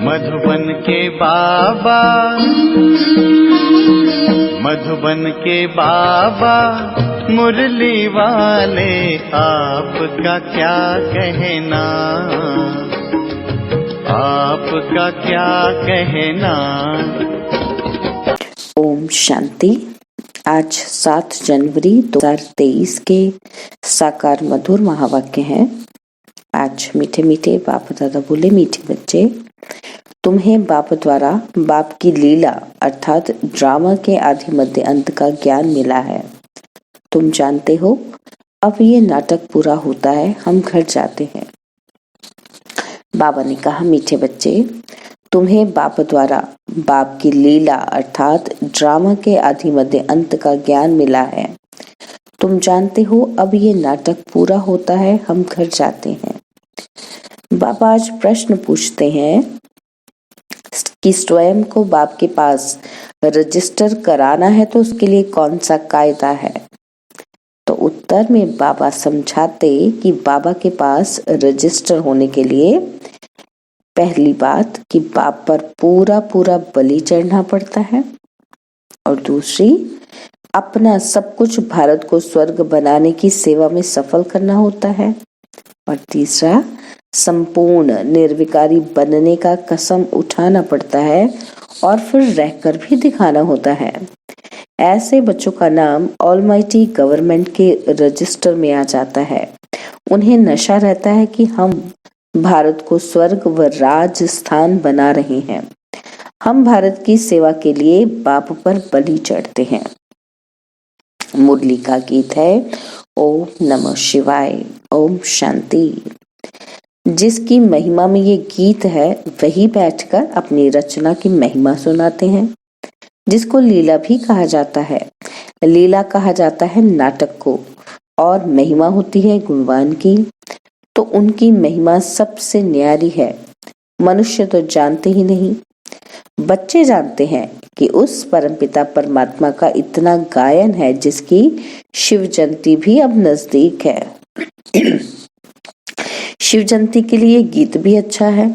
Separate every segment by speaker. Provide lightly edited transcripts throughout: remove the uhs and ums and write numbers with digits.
Speaker 1: मधुबन के बाबा, मधुबन के बाबा मुरली वाले, आपका क्या कहना, आपका क्या कहना।
Speaker 2: ओम शांति। आज 7 जनवरी 2023 के साकार मधुर महावाक्य हैं। आज मीठे मीठे बाप दादा बोले, मीठे बच्चे, तुम्हें बाप द्वारा बाप की लीला अर्थात ड्रामा के आदि मध्य अंत का ज्ञान मिला है। तुम जानते हो अब ये नाटक पूरा होता है, हम घर जाते हैं। बाबा ने कहा, मीठे बच्चे, तुम्हें बाप द्वारा बाप की लीला अर्थात ड्रामा के आदि मध्य अंत का ज्ञान मिला है। तुम जानते हो अब ये नाटक पूरा होता है, हम घर जाते हैं। बाबा आज प्रश्न पूछते हैं कि स्वयं को बाप के पास रजिस्टर कराना है तो उसके लिए कौन सा कायदा है। तो उत्तर में बाबा समझाते कि बाबा के पास रजिस्टर होने के लिए पहली बात कि बाप पर पूरा पूरा बलि चढ़ना पड़ता है, और दूसरी अपना सब कुछ भारत को स्वर्ग बनाने की सेवा में सफल करना होता है, और तीसरा संपूर्ण निर्विकारी बनने का कसम उठाना पड़ता है और फिर रहकर भी दिखाना होता है। ऐसे बच्चों का नाम ऑलमाइटी गवर्नमेंट के रजिस्टर में आ जाता है। उन्हें नशा रहता है कि हम भारत को स्वर्ग व राजस्थान बना रहे हैं। हम भारत की सेवा के लिए बाप पर बलि चढ़ते हैं। मुरली का गीत है ओम नमः शिवाय, ओम शांति। जिसकी महिमा में ये गीत है वही बैठकर अपनी रचना की महिमा सुनाते हैं, जिसको लीला भी कहा जाता है। लीला कहा जाता है नाटक को, और महिमा होती है गुणवान की। तो उनकी महिमा सबसे न्यारी है। मनुष्य तो जानते ही नहीं, बच्चे जानते हैं कि उस परमपिता परमात्मा का इतना गायन है जिसकी शिव जयंती भी अब नजदीक है। शिव जयंती के लिए गीत भी अच्छा है।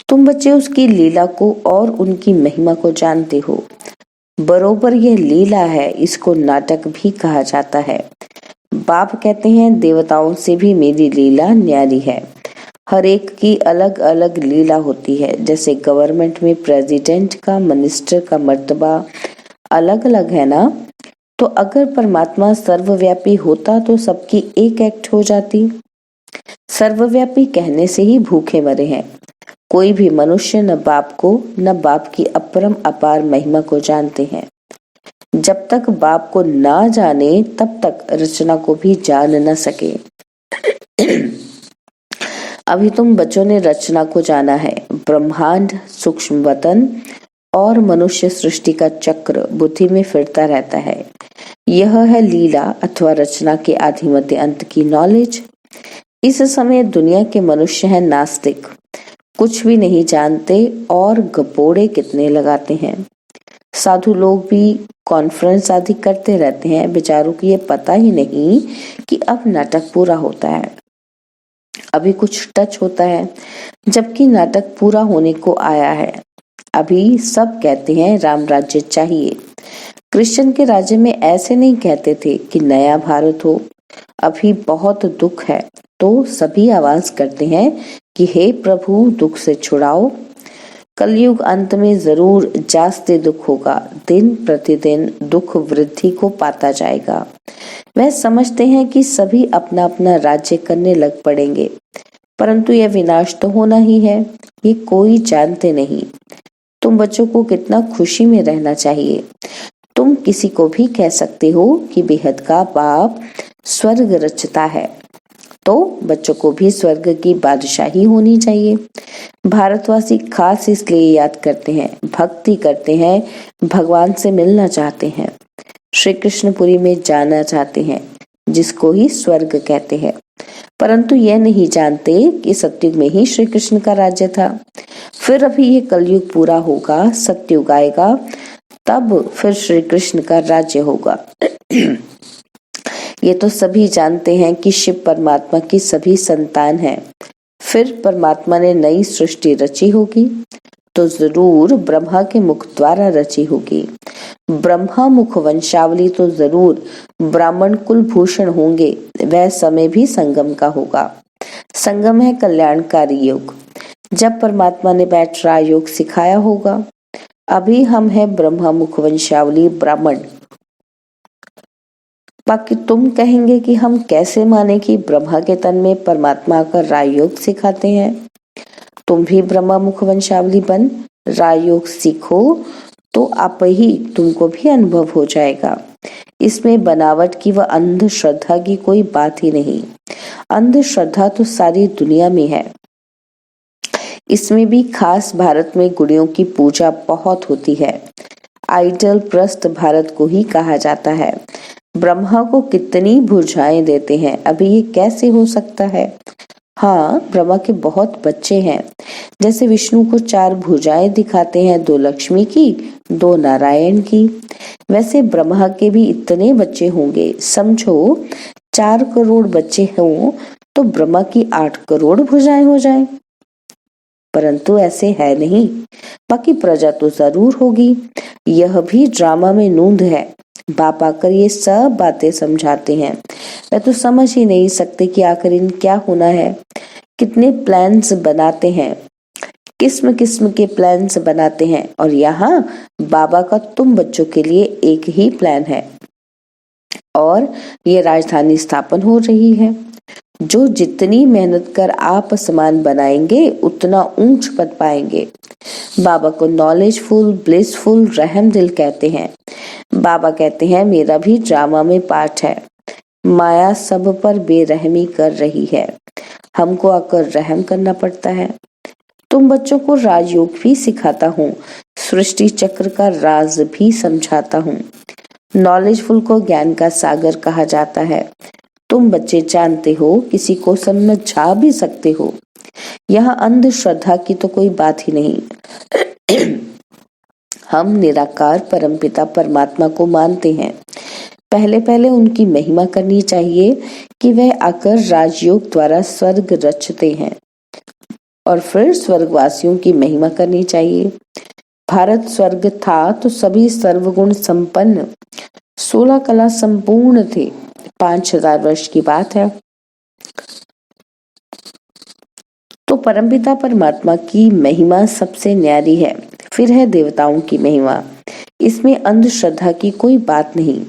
Speaker 2: तुम बच्चे उसकी लीला को और उनकी महिमा को जानते हो। बरोबर यह लीला है, इसको नाटक भी कहा जाता है। बाप कहते हैं देवताओं से भी मेरी लीला न्यारी है। हर एक की अलग अलग लीला होती है। जैसे गवर्नमेंट में प्रेसिडेंट का, मिनिस्टर का मर्तबा अलग अलग है ना। तो अगर परमात्मा सर्वव्यापी होता तो सबकी एक एक्ट हो जाती। सर्वव्यापी कहने से ही भूखे मरे हैं। कोई भी मनुष्य न बाप को न बाप की अपरम अपार महिमा को जानते हैं। जब तक बाप को ना जाने तब तक रचना को भी जान न सके। अभी तुम बच्चों ने रचना को जाना है। ब्रह्मांड, सूक्ष्म वतन और मनुष्य सृष्टि का चक्र बुद्धि में फिरता रहता है। यह है लीला अथवा रचना के आदि मध्य अंत की नॉलेज। इस समय दुनिया के मनुष्य हैं नास्तिक, कुछ भी नहीं जानते और गपोड़े कितने लगाते हैं। साधु लोग भी कॉन्फ्रेंस आदि करते रहते हैं। बेचारों को ये पता ही नहीं कि अब नाटक पूरा होता है, अभी कुछ टच होता है, जबकि नाटक पूरा होने को आया है। अभी सब कहते हैं राम राज्य चाहिए। कृष्ण के राज्य में ऐसे नहीं कहते थे कि नया भारत हो। अभी बहुत दुख है तो सभी आवाज करते हैं कि हे प्रभु दुख से छुड़ाओ। कलयुग अंत में जरूर जास्ते दुख होगा। दिन प्रतिदिन दुख वृद्धि को पाता जाएगा। वह समझते हैं कि सभी अपना अपना राज्य करने लग पड़ेंगे, परंतु यह विनाश तो होना ही है, ये कोई जानते नहीं। तुम बच्चों को कितना खुशी में रहना चाहिए। तुम किसी को भी कह सकते हो कि बेहद का बाप स्वर्ग रचता है, तो बच्चों को भी स्वर्ग की बादशाही होनी चाहिए। भारतवासी खास इसलिए याद करते हैं, भक्ति करते हैं, भगवान से मिलना चाहते हैं, श्री कृष्णपुरी में जाना चाहते हैं, जिसको ही स्वर्ग कहते हैं। परंतु यह नहीं जानते कि सतयुग में ही श्री कृष्ण का राज्य था। फिर अभी ये कलयुग पूरा होगा, सतयुग आएगा, तब फिर श्री कृष्ण का राज्य होगा। ये तो सभी जानते हैं कि शिव परमात्मा की सभी संतान हैं। फिर परमात्मा ने नई सृष्टि रची होगी, तो जरूर ब्रह्मा के मुख द्वारा रची होगी। ब्रह्मा मुख वंशावली तो जरूर ब्राह्मण कुल भूषण होंगे। वह समय भी संगम का होगा। संगम है कल्याणकारी योग, जब परमात्मा ने बैठ राजयोग सिखाया होगा। अभी हम हैं ब्रह्मा मुख वंशावली ब्राह्मण। बाकी तुम कहेंगे कि हम कैसे माने कि ब्रह्मा के तन में परमात्मा का राजयोग सिखाते हैं। तुम भी ब्रह्मा मुख वंशावली बन राजयोग सीखो तो आप ही तुमको भी अनुभव हो जाएगा। इसमें बनावट की व अंधश्रद्धा की कोई बात ही नहीं। अंधश्रद्धा तो सारी दुनिया में है। इसमें भी खास भारत में गुड़ियों की पूजा बहुत होती है। आइडल प्रस्त भारत को ही कहा जाता है। ब्रह्मा को कितनी भुजाएं देते हैं, अभी ये कैसे हो सकता है। हाँ, ब्रह्मा के बहुत बच्चे हैं। जैसे विष्णु को 4 भुजाएं दिखाते हैं, 2 लक्ष्मी की, 2 नारायण की। वैसे ब्रह्मा के भी इतने बच्चे होंगे। समझो 4 करोड़ बच्चे हों तो ब्रह्मा की 8 करोड़ भुजाएं हो जाएं। परंतु ऐसे है नहीं। बाकी प्रजा तो जरूर होगी। यह भी ड्रामा में नूंद है। बाप आकर ये सब बातें समझाते हैं। मैं तो समझ ही नहीं सकते कि आखिर इन क्या होना है। कितने प्लान्स बनाते हैं, किस्म किस्म के प्लान्स बनाते हैं। और यहाँ बाबा का तुम बच्चों के लिए एक ही प्लान है और ये राजधानी स्थापन हो रही है। जो जितनी मेहनत कर आप समान बनाएंगे उतना ऊंच पद पाएंगे। बाबा को नॉलेजफुल, ब्लिसफुल, रहम दिल कहते हैं। बाबा कहते हैं मेरा भी ड्रामा में पार्ट है। माया सब पर बेरहमी कर रही है, हमको आकर रहम करना पड़ता है। तुम बच्चों को राजयोग भी सिखाता हूँ, सृष्टि चक्र का राज भी समझाता हूँ। नॉलेजफुल को ज्ञान का सागर कहा जाता है। तुम बच्चे जानते हो, किसी को समझा भी सकते हो। यहाँ अंधश्रद्धा की तो कोई बात ही नहीं। हम निराकार परमपिता परमात्मा को मानते हैं। पहले पहले उनकी महिमा करनी चाहिए कि वह आकर राजयोग द्वारा स्वर्ग रचते हैं और फिर स्वर्गवासियों की महिमा करनी चाहिए। भारत स्वर्ग था तो सभी सर्वगुण संपन्न 16 कला संपूर्ण थे। 5000 वर्ष की बात है। तो परमपिता परमात्मा की महिमा सबसे न्यारी है। फिर है देवताओं की महिमा। इसमें अंधश्रद्धा की कोई बात नहीं।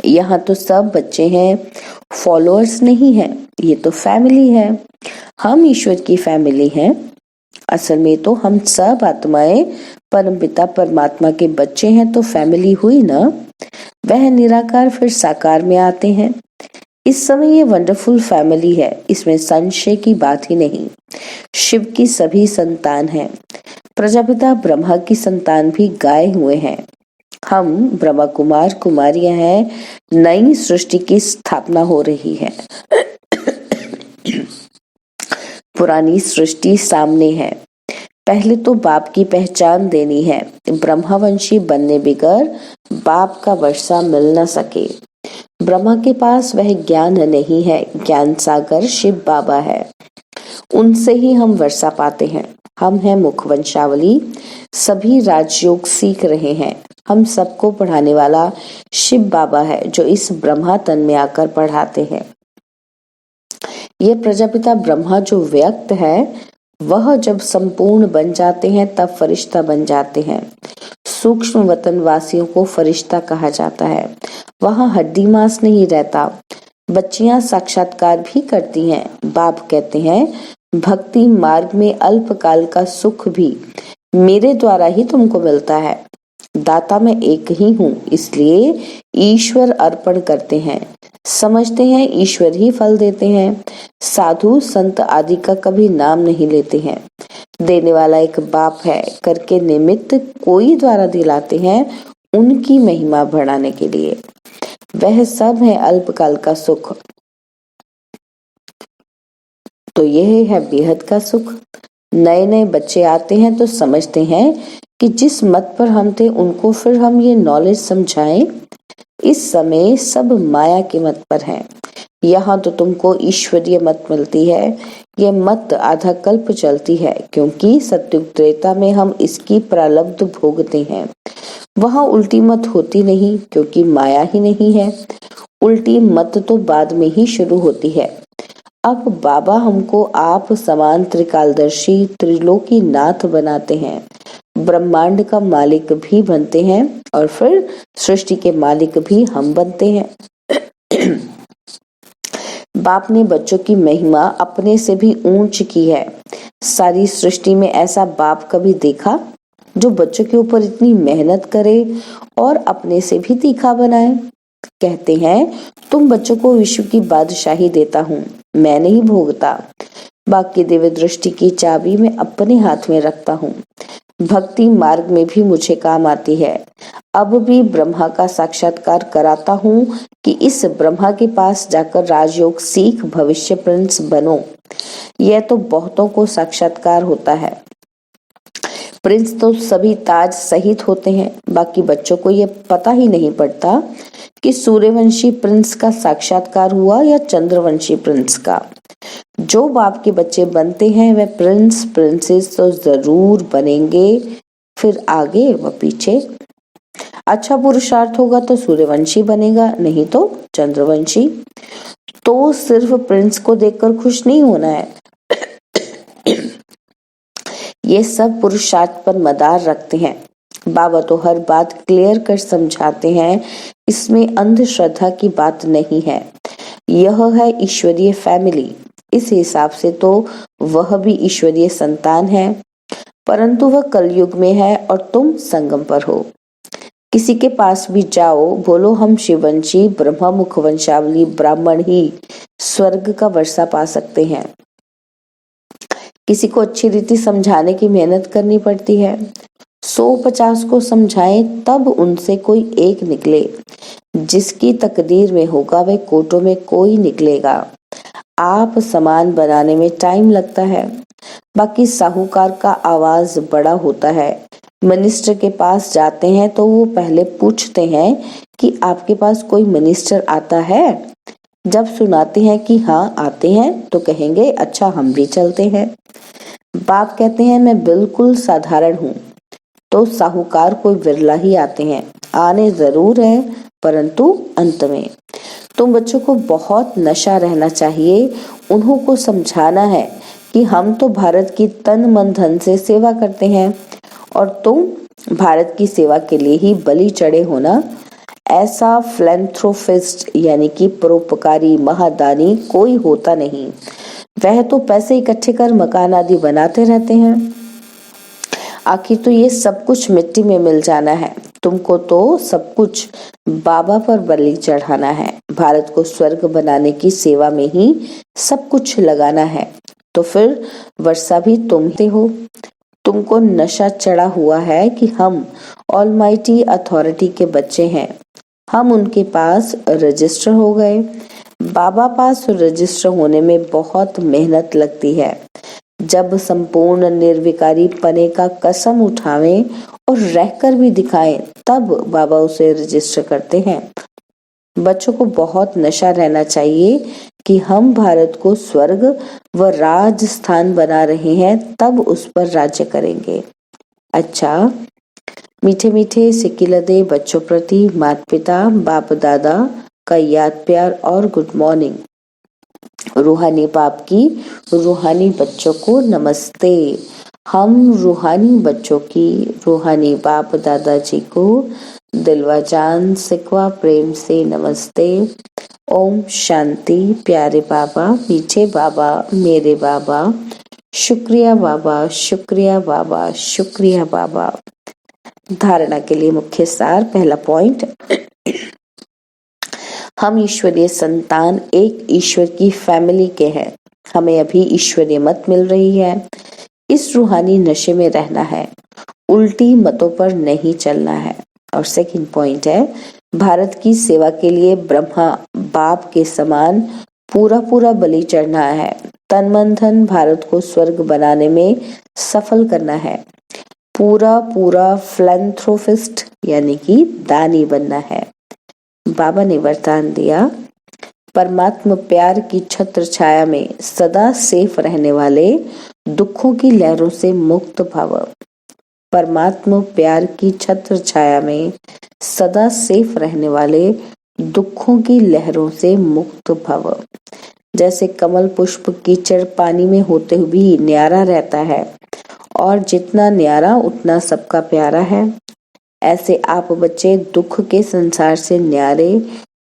Speaker 2: यहाँ तो सब बच्चे हैं, फॉलोअर्स नहीं है। ये तो फैमिली है। हम ईश्वर की फैमिली हैं। असल में तो हम सब आत्माएं परमपिता परमात्मा के बच्चे हैं। तो फैमिली हुई ना। वह निराकार फिर साकार में आते हैं। इस समय ये वंडरफुल फैमिली है, इसमें संशय की बात ही नहीं। शिव की सभी संतान हैं। प्रजापिता ब्रह्मा की संतान भी गाए हुए हैं। हम ब्रह्मा कुमार कुमारियां हैं। नई सृष्टि की स्थापना हो रही है। पुरानी सृष्टि सामने है। पहले तो बाप की पहचान देनी है। ब्रह्मावंशी बनने बगैर बाप का वर्षा मिल न सके। ब्रह्मा के पास वह ज्ञान नहीं है। ज्ञान सागर शिव बाबा है, उनसे ही हम वर्षा पाते हैं। हम हैं मुख वंशावली, सभी राजयोग सीख रहे हैं। हम सबको पढ़ाने वाला शिव बाबा है, जो इस ब्रह्मा तन में आकर पढ़ाते हैं। ये प्रजापिता ब्रह्मा जो व्यक्त है, वह जब संपूर्ण बन जाते हैं तब फरिश्ता बन जाते हैं। सूक्ष्म वतन वासियों को फरिश्ता कहा जाता है। वहाँ हड्डी मांस नहीं रहता। बच्चियां साक्षात्कार भी करती हैं। बाप कहते हैं भक्ति मार्ग में अल्पकाल का सुख भी मेरे द्वारा ही तुमको मिलता है। दाता मैं एक ही हूँ, इसलिए ईश्वर अर्पण करते हैं। समझते हैं ईश्वर ही फल देते हैं। साधु संत आदि का कभी नाम नहीं लेते हैं। देने वाला एक बाप है, करके निमित्त कोई द्वारा दिलाते हैं, उनकी महिमा बढ़ाने के लिए। वह सब है अल्पकाल का सुख। तो यह है बेहद का सुख। नए नए बच्चे आते हैं तो समझते हैं कि जिस मत पर हम थे उनको फिर हम ये नॉलेज समझाएं। इस समय सब माया के मत पर हैं। यहाँ तो तुमको ईश्वरीय मत मिलती है। ये मत आधा कल्प चलती है, क्योंकि सत्युग त्रेता में हम इसकी प्रारब्ध भोगते हैं। वहाँ उल्टी मत होती नहीं, क्योंकि माया ही नहीं है। उल्टी मत तो बाद में ही शुरू होती है। अब बाबा हमको आप समान त्रिकालदर्शी त्रिलोकी नाथ बनाते हैं, ब्रह्मांड का मालिक भी बनते हैं, और फिर सृष्टि के मालिक भी हम बनते हैं। बाप ने बच्चों की महिमा अपने से भी ऊंच की है। सारी सृष्टि में ऐसा बाप कभी देखा जो बच्चों के ऊपर इतनी मेहनत करे और अपने से भी तीखा बनाए? कहते हैं, तुम बच्चों को विश्व की बादशाही देता हूँ, मैं नहीं भोगता। बाकी दिव्य दृष्टि की चाबी मैं अपने हाथ में रखता हूँ। भक्ति मार्ग में भी मुझे काम आती है। अब भी ब्रह्मा का साक्षात्कार कराता हूँ कि इस ब्रह्मा के पास जाकर राजयोग सीख भविष्य प्रिंस बनो। यह तो बहुतों को साक्षात्कार होता है। प्रिंस तो सभी ताज सहित होते हैं, बाकी बच्चों को यह पता ही नहीं पड़ता कि सूर्यवंशी प्रिंस का साक्षात्कार हुआ या चंद्रवंशी प्रिंस का। जो बाप के बच्चे बनते हैं वे प्रिंस प्रिंसेस तो जरूर बनेंगे, फिर आगे व पीछे। अच्छा पुरुषार्थ होगा तो सूर्यवंशी बनेगा, नहीं तो चंद्रवंशी। तो सिर्फ प्रिंस को देखकर खुश नहीं होना है। ये सब पुरुषार्थ पर मदार रखते हैं। बाबा तो हर बात क्लियर कर समझाते हैं, इसमें अंधश्रद्धा की बात नहीं है। यह है ईश्वरीय फैमिली, इस हिसाब से तो वह भी ईश्वरीय संतान है, परंतु वह कलयुग में है और तुम संगम पर हो। किसी के पास भी जाओ, बोलो हम शिववंशी ब्रह्मा मुख वंशावली ब्राह्मण ही स्वर्ग का वर्षा पा सकते हैं। किसी को अच्छी रीति समझाने की मेहनत करनी पड़ती है। 150 को समझाएं तब उनसे कोई एक निकले। जिसकी तकदीर में होगा वह कोटों में कोई निकलेगा। आप सामान बनाने में टाइम लगता है, बाकी साहूकार का आवाज बड़ा होता है। मिनिस्टर के पास जाते हैं तो वो पहले पूछते हैं कि आपके पास कोई मिनिस्टर आता है। जब सुनाते हैं कि हाँ आते हैं तो कहेंगे अच्छा हम भी चलते हैं। बाप कहते हैं मैं बिल्कुल साधारण हूँ, तो साहूकार कोई विरला ही आते हैं। आने जरूर है, परंतु अंत में। तुम बच्चों को बहुत नशा रहना चाहिए। उन्हों को समझाना है कि हम तो भारत की तन मन धन से सेवा करते हैं और तुम भारत की सेवा के लिए ही बलि चढ़े हो ना। ऐसा फिलैंथ्रोपिस्ट यानी कि परोपकारी महादानी कोई होता नहीं। वह तो पैसे इकट्ठे कर मकान आदि बनाते रहते हैं। आखिर तो ये सब कुछ मिट्टी में मिल जाना है। तुमको तो सब कुछ बाबा पर बलि चढ़ाना है। भारत को स्वर्ग बनाने की सेवा में ही सब कुछ लगाना है। तो फिर वर्षा भी तुम ही हो। तुमको नशा चढ़ा हुआ है कि हम ऑलमाइटी अथॉरिटी के बच्चे हैं। हम उनके पास रजिस्टर हो गए। बाबा पास रजिस्टर होने में बहुत मेहनत लगती है। जब संपूर्ण निर्विकारी पने का कसम उठावें और रहकर भी दिखाएं, तब बाबा उसे रजिस्टर करते हैं। बच्चों को बहुत नशा रहना चाहिए कि हम भारत को स्वर्ग व राजस्थान बना रहे हैं, तब उस पर राज्य करेंगे। अच्छा, मीठे मीठे सिकिलदे बच्चों प्रति माता पिता बाप दादा का याद प्यार और गुड मॉर्निंग। रूहानी बाप की रूहानी बच्चों को नमस्ते। हम रूहानी बच्चों की रूहानी बाप दादाजी को दिलवा जान सिकवा प्रेम से नमस्ते। ओम शांति। प्यारे बाबा, मीठे बाबा, मेरे बाबा, शुक्रिया बाबा, शुक्रिया बाबा, शुक्रिया बाबा। धारणा के लिए मुख्य सार। पहला पॉइंट, हम ईश्वरीय संतान एक ईश्वर की फैमिली के हैं। हमें अभी ईश्वरीय मत मिल रही है। इस रूहानी नशे में रहना है, उल्टी मतों पर नहीं चलना है। और सेकंड पॉइंट है, भारत की सेवा के लिए ब्रह्मा बाप के समान पूरा पूरा बलि चढ़ना है। तन मन धन भारत को स्वर्ग बनाने में सफल करना है। पूरा पूरा फिलैंथ्रोपिस्ट यानी कि दानी बनना है। बाबा ने वरदान दिया, परमात्मा प्यार की छत्र छाया में सदा सेफ रहने वाले दुखों की लहरों से मुक्त भव। परमात्मा प्यार की छत्र छाया में सदा सेफ रहने वाले दुखों की लहरों से मुक्त भव। जैसे कमल पुष्प कीचड़ पानी में होते हुए भी न्यारा रहता है और जितना न्यारा उतना सबका प्यारा है, ऐसे आप बच्चे दुख के संसार से न्यारे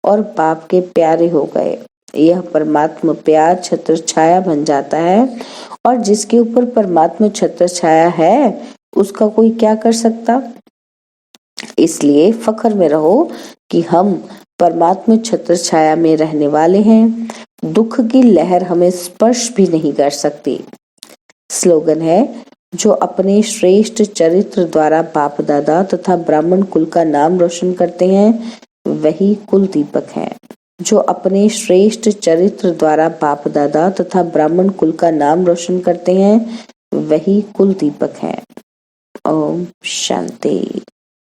Speaker 2: और बाप के प्यारे हो गए। यह परमात्मा प्यार छत्र छाया बन जाता है और जिसके ऊपर परमात्मा छत्र छाया है उसका कोई क्या कर सकता। इसलिए फख्र में रहो कि हम परमात्मा छत्र छाया में रहने वाले हैं। दुख की लहर हमें स्पर्श भी नहीं कर सकती। स्लोगन है, जो अपने श्रेष्ठ चरित्र द्वारा बाप दादा तथा ब्राह्मण कुल का नाम रोशन करते हैं वही कुल दीपक हैं। जो अपने श्रेष्ठ चरित्र द्वारा बाप दादा तथा ब्राह्मण कुल का नाम रोशन करते हैं वही कुल दीपक हैं। ओम शांति।